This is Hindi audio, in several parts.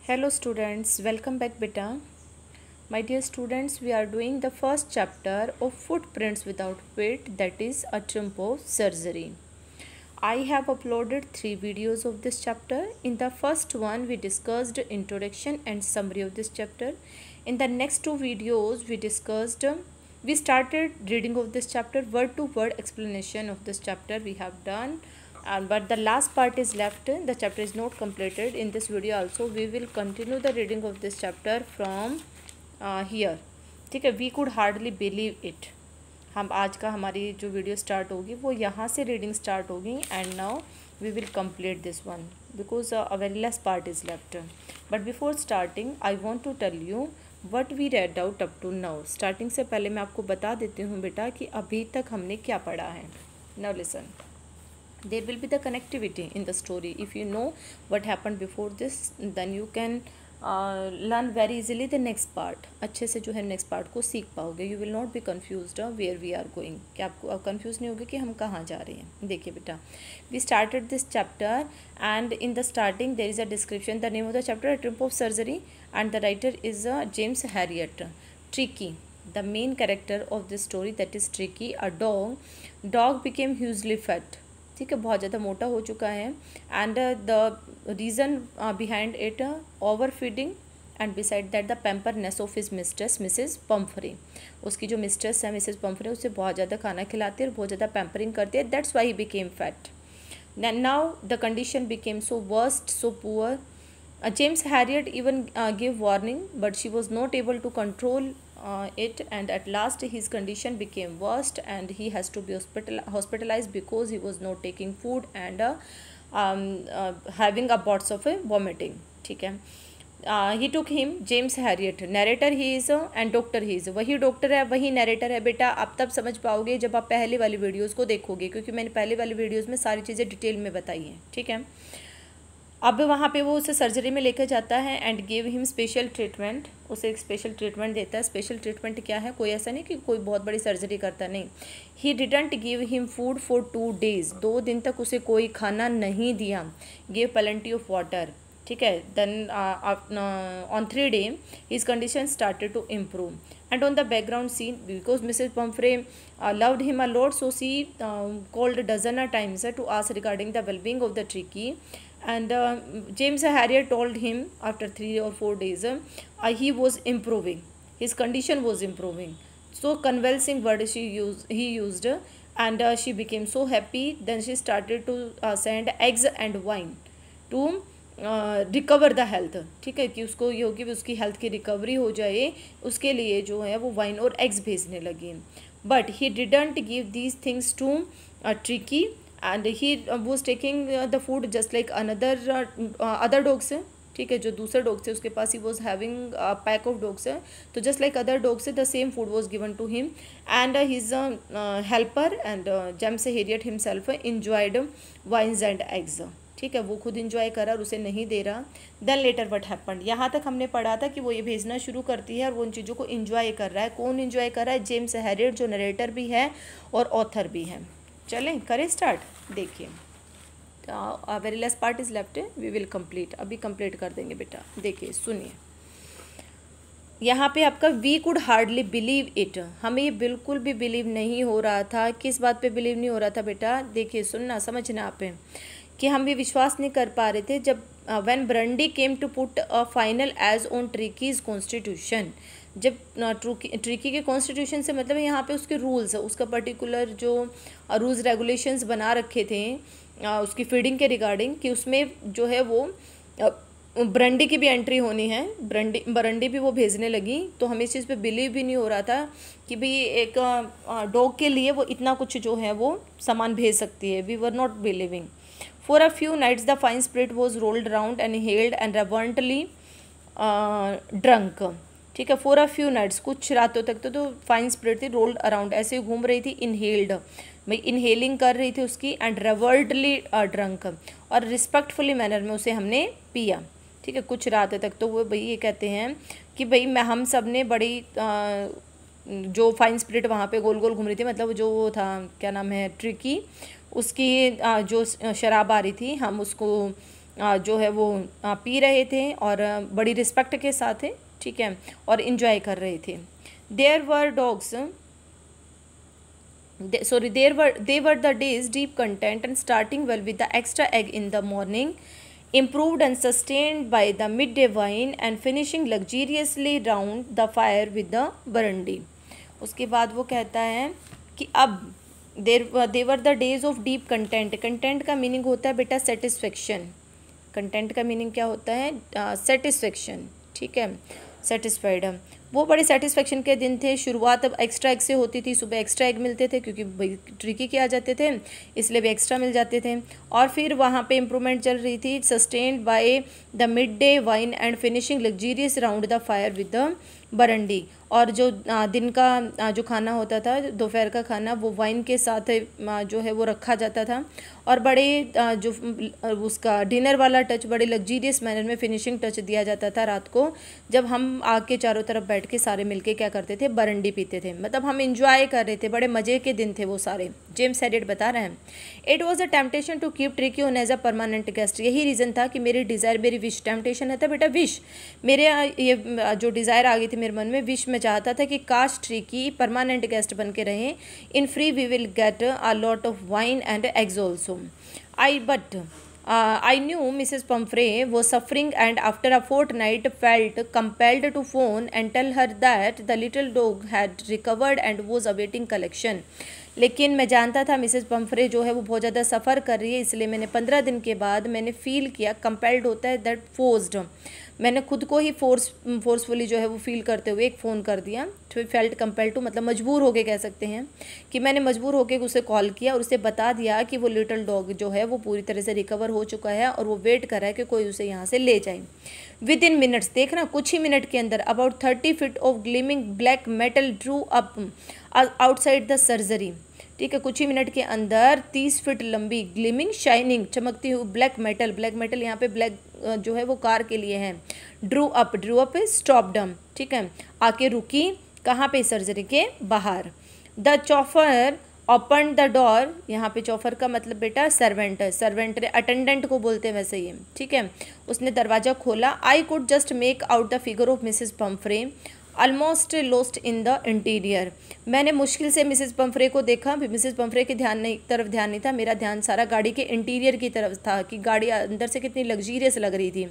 Hello students, welcome back beta. My dear students, we are doing the first chapter of footprints without feet, that is a trump of surgery. I have uploaded 3 videos of this chapter. In the first one we discussed introduction and summary of this chapter. In the next 2 videos we started reading of this chapter, word to word explanation of this chapter we have done. But the last part is left, the chapter is not completed. In this video also we will continue the reading of this chapter from here. ठीक है, we could hardly believe it. हम आज का हमारी जो वीडियो स्टार्ट होगी वो यहाँ से रीडिंग स्टार्ट होगी. And now we will complete this one because a very less part is left. But before starting I want to tell you what we read out up to now. Starting से पहले मैं आपको बता देती हूँ बेटा कि अभी तक हमने क्या पढ़ा है. Now listen, there will be the connectivity in the story. If you know what happened before this, then you can learn very easily the next part. अच्छे से जो है next part को सीख पाओगे. You will not be confused where we are going. कि आपको confused नहीं होगे कि हम कहाँ जा रहे हैं. देखिए बेटा, we started this chapter and in the starting there is a description. The name of the chapter, A Trip of Surgery, and the writer is James Herriot. Tricky, the main character of this story, that is Tricky, a dog became hugely fat. ठीक है, बहुत ज़्यादा मोटा हो चुका है. And the reason behind it over feeding and beside that the pamperness of his mistress Mrs Pumphrey. उसकी जो मिस्ट्रेस है मिसेस पम्फरी उसे बहुत ज़्यादा खाना खिलाती है और बहुत ज़्यादा पैम्परिंग करती है. That's why he became fat. Now the condition became so worst, so poor. James Herriot even gave warning, but she was not able to control it, and at last his condition became worst and he has to be hospitalized because he was not taking food and having a bouts of vomiting. ठीक है, he took him, James Herriot, narrator he is and doctor he is. वही डॉक्टर है वही नरेटर है बेटा. आप तब समझ पाओगे जब आप पहले वाली वीडियोज़ को देखोगे, क्योंकि मैंने पहले वाली वीडियोज़ में सारी चीज़ें डिटेल में बताई हैं. ठीक है, अब वहाँ पे वो उसे सर्जरी में लेकर जाता है and give him special treatment. उसे एक स्पेशल ट्रीटमेंट देता है. स्पेशल ट्रीटमेंट क्या है? कोई ऐसा नहीं कि कोई बहुत बड़ी सर्जरी करता, नहीं. ही didn't give him food for 2 days. 2 दिन तक उसे कोई खाना नहीं दिया. Give plenty of water. ठीक है, then on 3 days his condition started to improve. And on the background scene, because Mrs. Pumphrey loved him a lot, so she called dozen of times to ask regarding the well-being of the Tricky. And James Herriot told him after 3 or 4 days he was improving. His condition was improving. So convincing word he used, and she became so happy. Then she started to send eggs and wine to recover the health. ठीक है, कि उसको ये हो कि उसकी हेल्थ की रिकवरी हो जाए, उसके लिए जो है वो वाइन और एग्स भेजने लगी. But he didn't give these things to Tricki and he was taking the food just like other dogs. ठीक है, जो दूसरे डॉग्स थे उसके पास he was having pack of dogs है, तो just like other dogs the same food was given to him. And his helper and James Herriot himself enjoyed wines and eggs. ठीक है, वो खुद इंजॉय करा और उसे नहीं दे रहा. Then later what happened. यहाँ तक हमने पढ़ा था कि वो ये भेजना शुरू करती है और वो उन चीज़ों को इंजॉय कर रहा है. कौन इंजॉय कर रहा है? जेम्स हैरियट, जो नरेटर भी है और ऑथर भी है. चलें करें स्टार्ट. देखिए, very less part is left, we will complete. अभी कंप्लीट कर देंगे बेटा. देखिए सुनिए, यहाँ पे आपका we could hardly believe it. हमें ये बिल्कुल भी बिलीव नहीं हो रहा था. किस बात पे बिलीव नहीं हो रहा था बेटा? देखिए सुनना, समझना आप कि हम भी विश्वास नहीं कर पा रहे थे जब when Brandy came to put a final edge on Tricky's constitution. जब ट्रिकी के कॉन्स्टिट्यूशन से मतलब यहाँ पे उसके रूल्स, उसका पर्टिकुलर जो रूल्स रेगुलेशंस बना रखे थे उसकी फीडिंग के रिगार्डिंग, कि उसमें जो है वो ब्रंडी की भी एंट्री होनी है, ब्रंडी भी वो भेजने लगी. तो हमें इस चीज़ पे बिलीव भी नहीं हो रहा था कि भाई एक डॉग के लिए वो इतना कुछ जो है वो सामान भेज सकती है. We were not believing. For a few nights the fine spirit was rolled around and inhaled and reverently drunk. ठीक है, for a few nights, कुछ रातों तक तो फाइन स्पिरिट थी, रोल्ड अराउंड, ऐसे घूम रही थी. इनहेल्ड, मैं इनहेलिंग कर रही थी उसकी. एंड रेवर्टली ड्रंक, और रिस्पेक्टफुली मैनर में उसे हमने पिया. ठीक है, कुछ रातों तक तो वो भाई ये कहते हैं कि भाई हम सब ने बड़ी जो फाइन स्पिरिट वहाँ पे गोल गोल घूम रही थी, मतलब जो वो था क्या नाम है ट्रिकी, उसकी जो शराब आ रही थी हम उसको जो है वो पी रहे थे और बड़ी रिस्पेक्ट के साथ है, ठीक है, और इन्जॉय कर रहे थे। There were dogs they were the days deep content and starting well with the extra egg in the morning, improved and sustained by the midday wine and finishing luxuriously round the fire with the barandi। उसके बाद वो कहता है कि अब they were the days of deep content। Content का मीनिंग होता है बेटा सेटिस्फेक्शन। कंटेंट का मीनिंग क्या होता है? सेटिस्फेक्शन, ठीक है, सेटिस्फाइड। वो बड़े सेटिस्फेक्शन के दिन थे। शुरुआत अब एक्स्ट्रा एग से होती थी, सुबह एक्स्ट्रा एग मिलते थे क्योंकि भाई ट्रिकी के आ जाते थे, इसलिए भी एक्स्ट्रा मिल जाते थे। और फिर वहाँ पे इम्प्रूवमेंट चल रही थी, sustained by the midday wine and finishing luxurious round the fire with the brandy. और जो दिन का जो खाना होता था, दोपहर का खाना, वो वाइन के साथ जो है वो रखा जाता था और बड़े जो उसका डिनर वाला टच बड़े लग्जीरियस मैनर में फिनिशिंग टच दिया जाता था रात को, जब हम आग के चारों तरफ बैठ के सारे मिलके क्या करते थे? बरंडी पीते थे। मतलब हम इंजॉय कर रहे थे, बड़े मज़े के दिन थे वो सारे। जेम्स हैरियट बता रहे हैं, it was a temptation to keep Tricki on as a permanent guest. यही रीज़न था कि मेरी डिज़ायर, मेरी विश, टेम्पटेशन है था बेटा विश, मेरे ये जो डिज़ायर आ गई थी मेरे मन में, विश में चाहता था कि काश ट्रिकी परमानेंट गेस्ट बन के रहें। In free we will get a lot of wine and eggs also. I knew Mrs. Pumphrey was suffering and after a fortnight felt compelled to phone and tell her that the little dog had recovered and was awaiting collection। लेकिन मैं जानता था मिसेस पम्फ्रे जो है वो बहुत ज़्यादा सफ़र कर रही है, इसलिए मैंने 15 दिन के बाद मैंने फ़ील किया, कंपेल्ड होता है दैट फोर्स्ड, मैंने खुद को ही फोर्सफुली जो है वो फील करते हुए एक फ़ोन कर दिया। तो फेल्ट कंपेल्ड टू मतलब मजबूर होके कह सकते हैं कि मैंने मजबूर होके उसे कॉल किया और उसे बता दिया कि वो लिटिल डॉग जो है वो पूरी तरह से रिकवर हो चुका है और वो वेट कर रहा है कि कोई उसे यहाँ से ले जाए। विद इन मिनट्स, देखना कुछ ही मिनट के अंदर, about 30 feet of gleaming black metal Drew up outside the surgery. ठीक है, कुछ ही मिनट के अंदर 30 फीट लंबी ग्लीमिंग शाइनिंग चमकती हुई ब्लैक मेटल यहाँ पे ब्लैक जो है वो कार के लिए है। ड्रू अप स्टॉप डम, ठीक है, आके रुकी कहाँ पे? सर्जरी के बाहर। द चॉफर ओपन द डोर, यहाँ पे चॉफर का मतलब बेटा सर्वेंट, अटेंडेंट को बोलते हैं वैसे ही, ठीक है। उसने दरवाज़ा खोला। I could just make out the figure of Mrs Pomfrey almost lost in the interior. मैंने मुश्किल से मिसेस पम्फ्रे को देखा। मिसेस पम्फ्रे के तरफ ध्यान नहीं था, मेरा ध्यान सारा गाड़ी के इंटीरियर की तरफ था कि गाड़ी अंदर से कितनी लग्जीरियस लग रही थी,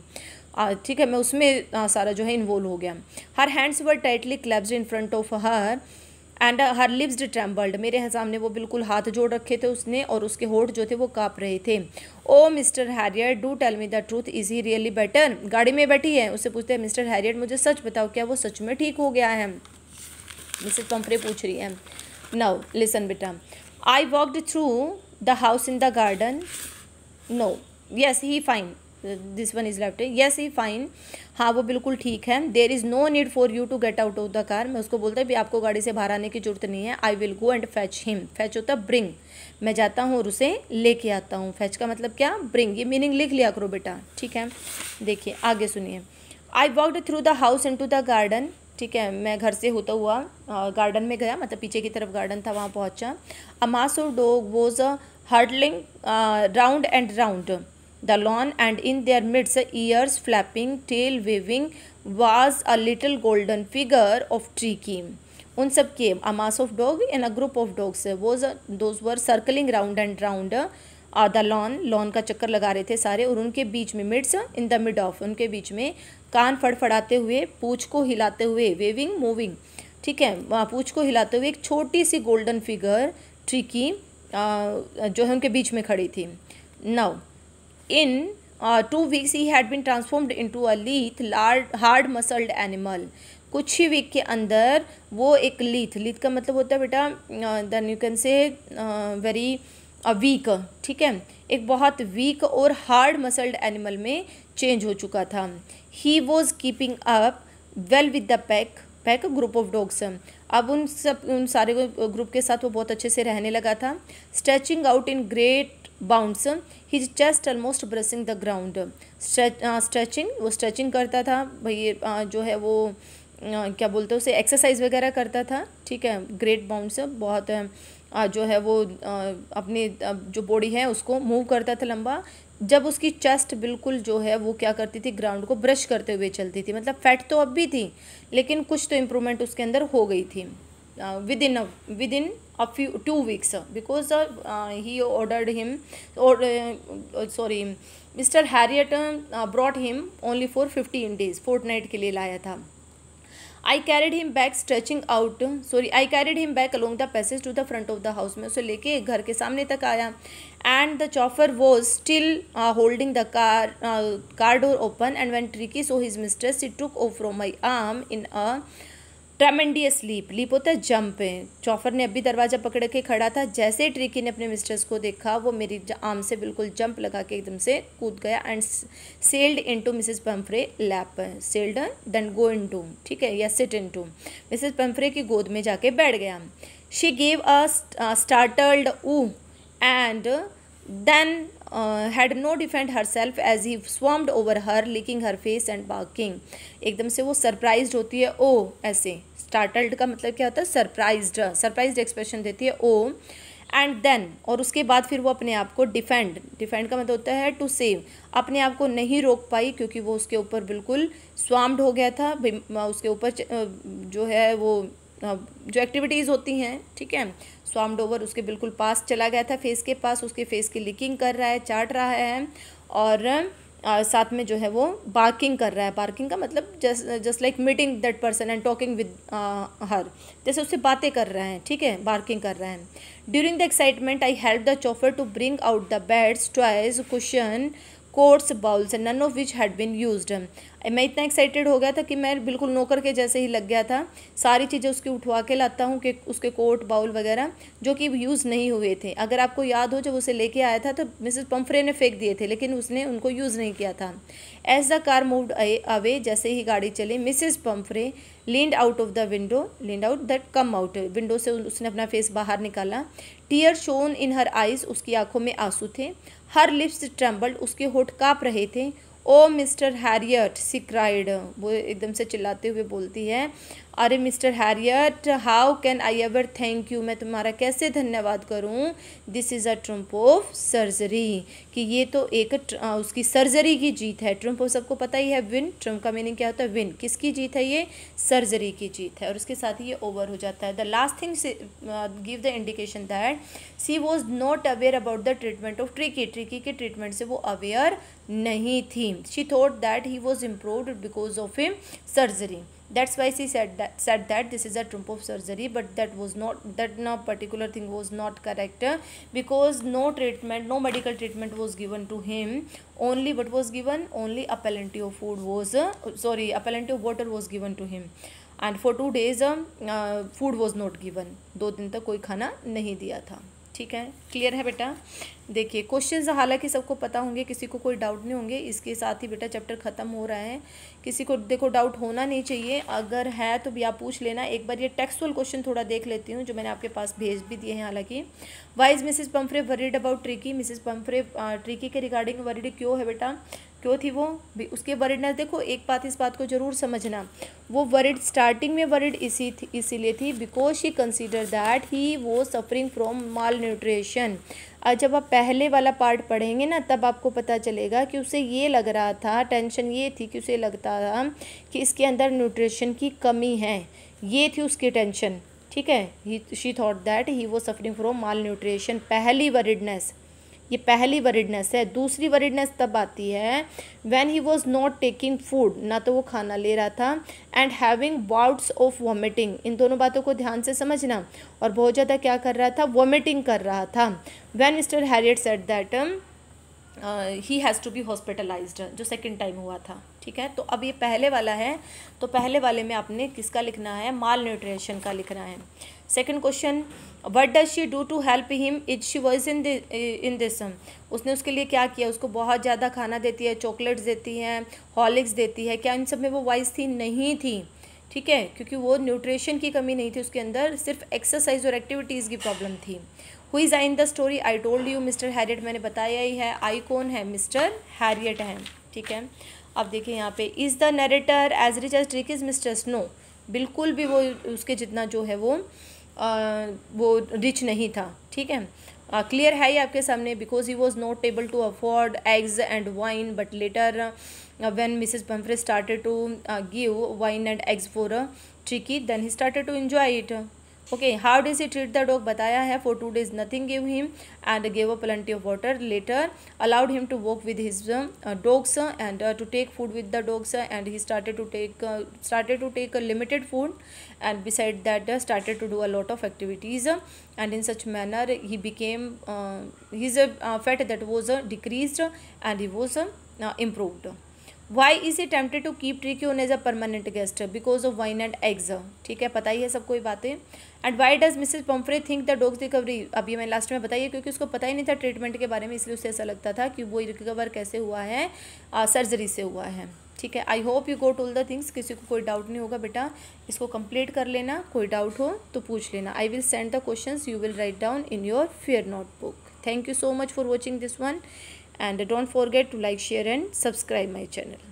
ठीक है, मैं उसमें सारा जो है इन्वॉल्व हो गया। Her hands were tightly clapped in front of her and her lips trembled. मेरे सामने वो बिल्कुल हाथ जोड़ रखे थे उसने और उसके होठ जो थे वो काँप रहे थे। Oh mister Harriet do tell me the truth, is he really better? गाड़ी में बैठी है, उससे पूछते हैं मिस्टर हैरियट मुझे सच बताओ, क्या वो सच में ठीक हो गया है? मिसेस पम्फ्रे पूछ रही है। नाउ लिसन बेटा, I walked through the house in the garden. No, yes he fine, this one is left, yes he fine, हाँ वो बिल्कुल ठीक है। There is no need for you to get out of the car, मैं उसको बोलता है भी आपको गाड़ी से बाहर आने की जरूरत नहीं है। I will go and fetch him, fetch होता ब्रिंग, मैं जाता हूँ और उसे लेके आता हूँ। फैच का मतलब क्या? ब्रिंग, ये मीनिंग लिख लिया करो बेटा, ठीक है। देखिए आगे सुनिए। I walked through the house into the garden, ठीक है, मैं घर से होता हुआ गार्डन में गया, मतलब पीछे की तरफ गार्डन था, वहाँ पहुँचा। A mass of dog was hurdling round and round the lawn and in their midst, ears flapping, tail waving, was a little golden figure of Tricky। उन सब के a mass of dog and a group of dogs those were circling round and round the lawn का चक्कर लगा रहे थे सारे, और उनके बीच में midst in the mid of, उनके बीच में कान फड़फड़ाते हुए, पूँछ को हिलाते हुए, waving मूविंग, ठीक है, पूँछ को हिलाते हुए एक छोटी सी गोल्डन फिगर ट्रिकी जो है उनके बीच में खड़ी थी। Now In 2 weeks he had been transformed into a lithe, hard muscled animal। कुछ ही वीक के अंदर वो एक लीथ का मतलब होता है बेटा then you can say very weak, ठीक है, एक बहुत वीक और हार्ड मसल्ड एनिमल में चेंज हो चुका था। He was keeping up well with the pack group of dogs, अब उन सारे ग्रुप के साथ वो बहुत अच्छे से रहने लगा था। Stretching out in great bounds, his chest almost brushing the ground. Stretching करता था भाई, जो है वो क्या बोलते हैं उसे, एक्सरसाइज वगैरह करता था, ठीक है। ग्रेट बाउंड्स बहुत जो है वो अपनी जो बॉडी है उसको मूव करता था लंबा, जब उसकी चेस्ट बिल्कुल जो है वो क्या करती थी, ग्राउंड को ब्रश करते हुए चलती थी, मतलब फैट तो अब भी थी लेकिन कुछ तो इम्प्रूवमेंट उसके अंदर हो गई थी within a few 2 weeks because he ordered him or sorry Mr. Harriet brought him only for 15 days, fortnight के लिए लाया था. I carried him back I carried him back along the passage to the front of the house. मैं उसे लेके घर के सामने तक आया. And the chauffeur was still holding the car door open, and when Tricky saw his mistress, she took off from my arm in a tremendous leap होता है जंप है. चौफर ने अभी दरवाज़ा पकड़ के खड़ा था, जैसे ही ट्रिकी ने अपने मिस्ट्रेस को देखा वो मेरी आर्म से बिल्कुल जंप लगा के एकदम से कूद गया and sailed into Mrs Pumphrey lap. Sailed then go into, ठीक है, या सिट इनटू मिसेस पम्फ्रे की गोद में जाके बैठ गया. शी गेव अ स्टार्टल्ड ऊ and then had no defend herself as he swarmed over her, licking her face and barking. एकदम से वो सरप्राइज्ड होती है, ओ ऐसे. स्टार्टल्ड का मतलब क्या होता है, सरप्राइज्ड एक्सप्रेशन देती है ओ. एंड देन, और उसके बाद फिर वो अपने आप को डिफेंड का मतलब होता है टू सेव, अपने आप को नहीं रोक पाई क्योंकि वो उसके ऊपर बिल्कुल स्वाम्ड हो गया था. उसके ऊपर जो है वो जो एक्टिविटीज़ होती हैं, ठीक है, स्वाम्ड ओवर उसके बिल्कुल पास चला गया था, फेस के पास. उसके फेस की लिकिंग कर रहा है, चाट रहा है और साथ में जो है वो बार्किंग कर रहा है. बार्किंग का मतलब just like meeting that person and talking with her, जैसे उससे बातें कर रहा है, ठीक है, बार्किंग कर रहा है. During the excitement I help the chauffeur to bring out the beds, toys, cushion, coats, bowls, none of which had been used. मैं इतना एक्साइटेड हो गया था कि मैं बिल्कुल नौकर के जैसे ही लग गया था. सारी चीज़ें उसकी उठवा के लाता हूँ कि उसके कोट बाउल वगैरह जो कि यूज़ नहीं हुए थे. अगर आपको याद हो, जब उसे लेके आया था तो मिसेस पम्फ्रे ने फेंक दिए थे लेकिन उसने उनको यूज़ नहीं किया था. As the car moved away, जैसे ही गाड़ी चली, Mrs Pumphrey leaned out of the window, leaned out that come out, window से उसने अपना फेस बाहर निकाला. Tear shone in her eyes, उसकी आंखों में आंसू थे. हर लिप्स ट्रेम्बल्ड, उसके होठ काँप रहे थे. ओ मिस्टर हैरियट, सी क्राइड, वो एकदम से चिल्लाते हुए बोलती है, अरे mister Harriet, how can I ever thank you, मैं तुम्हारा कैसे धन्यवाद करूं. This is a Trump of surgery, कि ये तो एक उसकी सर्जरी की जीत है. ट्रम्प सबको पता ही है, विन. ट्रम्प का मीनिंग क्या होता है, विन. किसकी जीत है ये, सर्जरी की जीत है. और उसके साथ ही ये ओवर हो जाता है. The last thing give the indication that she was not aware about the treatment of Tricki के ट्रीटमेंट से वो अवेयर नहीं थी. She thought that he was improved because of a surgery. That's why she said that this is a trump of surgery, but that no particular thing was not correct, because no medical treatment was given to him. Only what was given, only a plenty of food was a plenty of water was given to him, and for 2 days food was not given. 2 दिन तक कोई खाना नहीं दिया था. ठीक है, क्लियर है बेटा. देखिए क्वेश्चंस हालांकि सबको पता होंगे, किसी को कोई डाउट नहीं होंगे. इसके साथ ही बेटा चैप्टर ख़त्म हो रहा है. किसी को देखो डाउट होना नहीं चाहिए, अगर है तो भी आप पूछ लेना. एक बार ये टेक्सुअल क्वेश्चन थोड़ा देख लेती हूँ जो मैंने आपके पास भेज भी दिए हैं. हालांकि why is Mrs Pumphrey worried about Tricki, Mrs Pumphrey Tricki के रिगार्डिंग वरीड क्यों है बेटा, क्यों थी वो भी उसके वरीडनेस. देखो एक बात, इस बात को जरूर समझना, वो वरीड स्टार्टिंग में वरीड इसीलिए थी because she consider that he वो सफरिंग फ्रॉम माल न्यूट्रिशन. जब आप पहले वाला पार्ट पढ़ेंगे ना तब आपको पता चलेगा कि उसे ये लग रहा था, टेंशन ये थी कि उसे लगता था कि इसके अंदर न्यूट्रिशन की कमी है, ये थी उसकी टेंशन. ठीक है, शी थॉट दैट ही वो सफरिंग फ्रॉम माल न्यूट्रिशन. पहली वरीडनेस, ये पहली वरीडनेस है. दूसरी वरीडनेस तब आती है when he was not taking food, ना तो वो खाना ले रहा था, and having bouts of vomiting. इन दोनों बातों को ध्यान से समझना. और बहुत ज़्यादा क्या कर रहा था, वॉमिटिंग कर रहा था. When Mr Herriot said that he has to be hospitalised, जो सेकेंड टाइम हुआ था. ठीक है, तो अब ये पहले वाला है, तो पहले वाले में आपने किसका लिखना है, माल न्यूट्रिशन का लिखना है. Second question, what does she do to help him is she was in this. उसने उसके लिए क्या किया, उसको बहुत ज़्यादा खाना देती है, चॉकलेट्स देती हैं, हॉर्लिक्स देती है. क्या इन सब में वो वाइज थी, नहीं थी. ठीक है, क्योंकि वो न्यूट्रिशन की कमी नहीं थी उसके अंदर, सिर्फ एक्सरसाइज और एक्टिविटीज़ की प्रॉब्लम थी. Who is I in the story, I told you mister Harriet, मैंने बताया ही है. आई कौन है, मिस्टर हैरियट है. ठीक है, अब देखिए यहाँ पे, is the narrator as rich as Tricki is mistress. No, बिल्कुल भी वो उसके जितना जो है वो रिच नहीं था. ठीक है, क्लियर है ये आपके सामने, because he was not able to afford eggs and wine, but later when Mrs. Pumphrey started to give wine and eggs for Tricky, then he started to enjoy it. Okay, how does he treat the dog? बताया है, for 2 days nothing gave him and gave plenty of water. Later allowed him to walk with his dogs and to take food with the dogs, and he started to take a limited food, and beside that started to do a lot of activities, and in such manner he became his fat that was decreased and he was improved. Why is he tempted to keep Tricki on as a permanent guest? Because of wine and eggs, ठीक है, पता ही है सबको ये बातें. And why does Mrs Pumphrey think the dogs recovery? अभी मैं लास्ट में बताइए, क्योंकि उसको पता ही नहीं था ट्रीटमेंट के बारे में, इसलिए उसे ऐसा लगता था कि वो रिकवर कैसे हुआ है, सर्जरी से हुआ है. ठीक है, I hope you got all the things. किसी को कोई डाउट नहीं होगा बेटा, इसको कंप्लीट कर लेना. कोई डाउट हो तो पूछ लेना. I will send the questions, you will write down in your fair notebook. Thank you so much for watching this one, and don't forget to like, share and subscribe my channel.